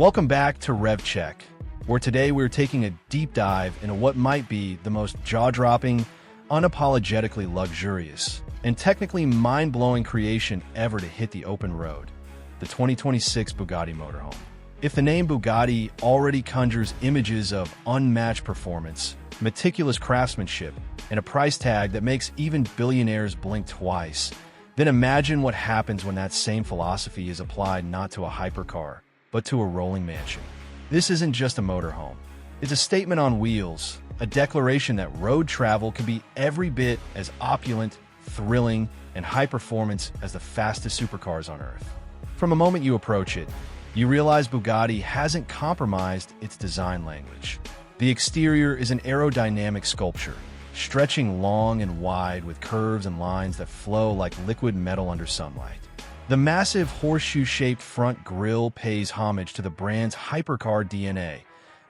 Welcome back to RevCheck, where today we're taking a deep dive into what might be the most jaw-dropping, unapologetically luxurious, and technically mind-blowing creation ever to hit the open road, the 2026 Bugatti Motorhome. If the name Bugatti already conjures images of unmatched performance, meticulous craftsmanship, and a price tag that makes even billionaires blink twice, then imagine what happens when that same philosophy is applied not to a hypercar, but to a rolling mansion. This isn't just a motorhome. It's a statement on wheels, a declaration that road travel can be every bit as opulent, thrilling, and high-performance as the fastest supercars on Earth. From the moment you approach it, you realize Bugatti hasn't compromised its design language. The exterior is an aerodynamic sculpture, stretching long and wide with curves and lines that flow like liquid metal under sunlight. The massive horseshoe-shaped front grille pays homage to the brand's hypercar DNA,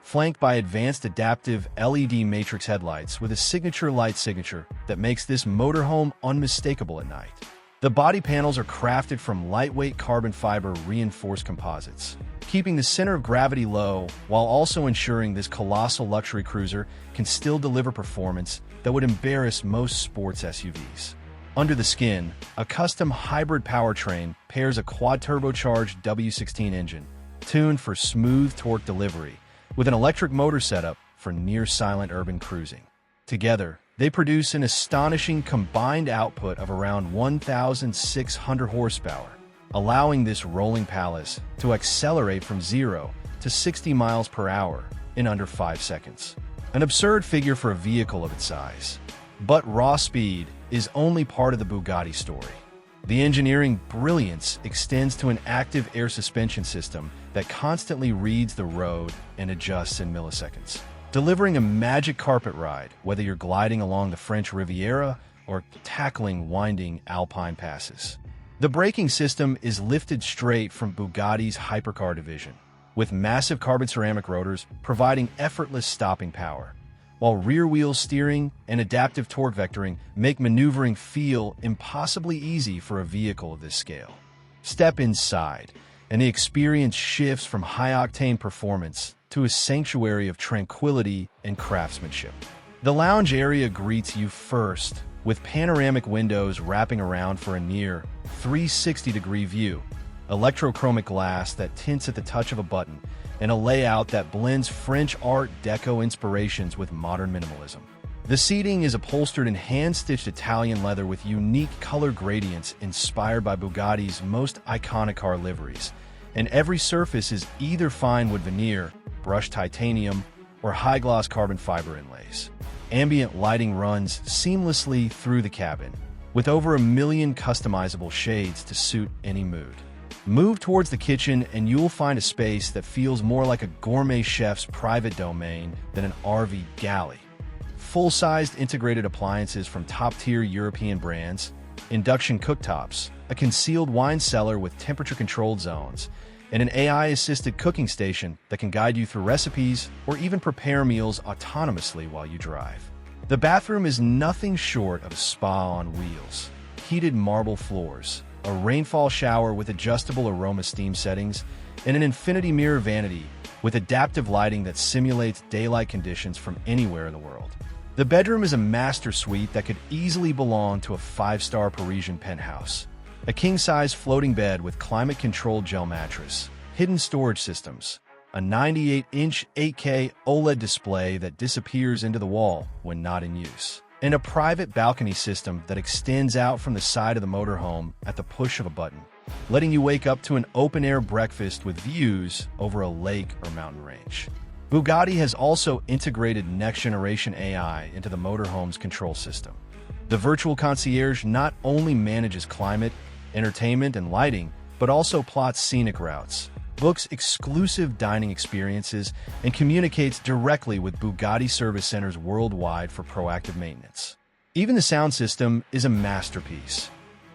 flanked by advanced adaptive LED matrix headlights with a signature light signature that makes this motorhome unmistakable at night. The body panels are crafted from lightweight carbon fiber reinforced composites, keeping the center of gravity low while also ensuring this colossal luxury cruiser can still deliver performance that would embarrass most sports SUVs. Under the skin, a custom hybrid powertrain pairs a quad-turbocharged W16 engine, tuned for smooth torque delivery, with an electric motor setup for near-silent urban cruising. Together, they produce an astonishing combined output of around 1,600 horsepower, allowing this rolling palace to accelerate from 0 to 60 miles per hour in under 5 seconds. An absurd figure for a vehicle of its size. But raw speed is only part of the Bugatti story. The engineering brilliance extends to an active air suspension system that constantly reads the road and adjusts in milliseconds, delivering a magic carpet ride whether you're gliding along the French Riviera or tackling winding alpine passes. The braking system is lifted straight from Bugatti's hypercar division, with massive carbon ceramic rotors providing effortless stopping power, while rear-wheel steering and adaptive torque vectoring make maneuvering feel impossibly easy for a vehicle of this scale. Step inside, and the experience shifts from high-octane performance to a sanctuary of tranquility and craftsmanship. The lounge area greets you first, with panoramic windows wrapping around for a near 360-degree view, electrochromic glass that tints at the touch of a button, and a layout that blends French Art Deco inspirations with modern minimalism. The seating is upholstered in hand-stitched Italian leather with unique color gradients inspired by Bugatti's most iconic car liveries, and every surface is either fine wood veneer, brushed titanium, or high-gloss carbon fiber inlays. Ambient lighting runs seamlessly through the cabin, with over 1 million customizable shades to suit any mood. Move towards the kitchen and you'll find a space that feels more like a gourmet chef's private domain than an RV galley. Full-sized integrated appliances from top-tier European brands, induction cooktops, a concealed wine cellar with temperature-controlled zones, and an AI-assisted cooking station that can guide you through recipes or even prepare meals autonomously while you drive. The bathroom is nothing short of a spa on wheels. Heated marble floors, a rainfall shower with adjustable aroma steam settings, and an infinity mirror vanity with adaptive lighting that simulates daylight conditions from anywhere in the world. The bedroom is a master suite that could easily belong to a 5-star Parisian penthouse. A king-size floating bed with climate-controlled gel mattress, hidden storage systems, a 98-inch 8K OLED display that disappears into the wall when not in use, and a private balcony system that extends out from the side of the motorhome at the push of a button, letting you wake up to an open-air breakfast with views over a lake or mountain range. Bugatti has also integrated next-generation AI into the motorhome's control system. The virtual concierge not only manages climate, entertainment, and lighting, but also plots scenic routes, books exclusive dining experiences, and communicates directly with Bugatti service centers worldwide for proactive maintenance. Even the sound system is a masterpiece.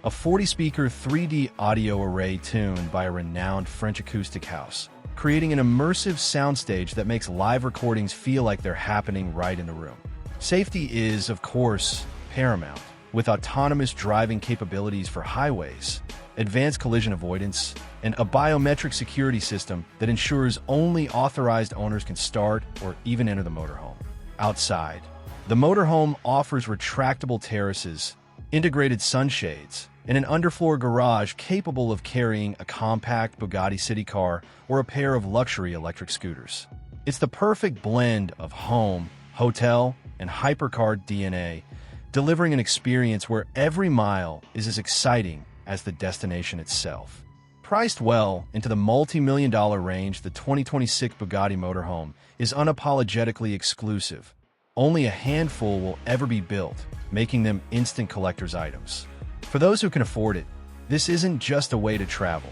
A 40-speaker 3D audio array tuned by a renowned French acoustic house, creating an immersive soundstage that makes live recordings feel like they're happening right in the room. Safety is, of course, paramount, with autonomous driving capabilities for highways, advanced collision avoidance, and a biometric security system that ensures only authorized owners can start or even enter the motorhome. Outside, the motorhome offers retractable terraces, integrated sunshades, and an underfloor garage capable of carrying a compact Bugatti city car or a pair of luxury electric scooters. It's the perfect blend of home, hotel, and hypercar DNA, delivering an experience where every mile is as exciting as the destination itself. Priced well into the multi-million-dollar range, the 2026 Bugatti Motorhome is unapologetically exclusive. Only a handful will ever be built, making them instant collector's items. For those who can afford it, this isn't just a way to travel.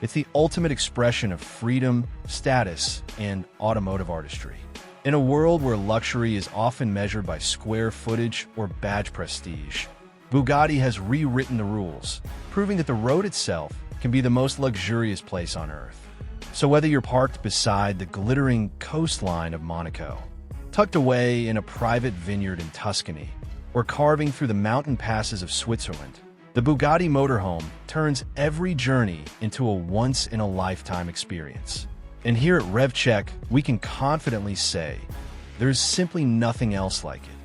It's the ultimate expression of freedom, status, and automotive artistry. In a world where luxury is often measured by square footage or badge prestige, Bugatti has rewritten the rules, proving that the road itself can be the most luxurious place on earth. So whether you're parked beside the glittering coastline of Monaco, tucked away in a private vineyard in Tuscany, or carving through the mountain passes of Switzerland, the Bugatti Motorhome turns every journey into a once-in-a-lifetime experience. And here at RevCheck, we can confidently say, there's simply nothing else like it.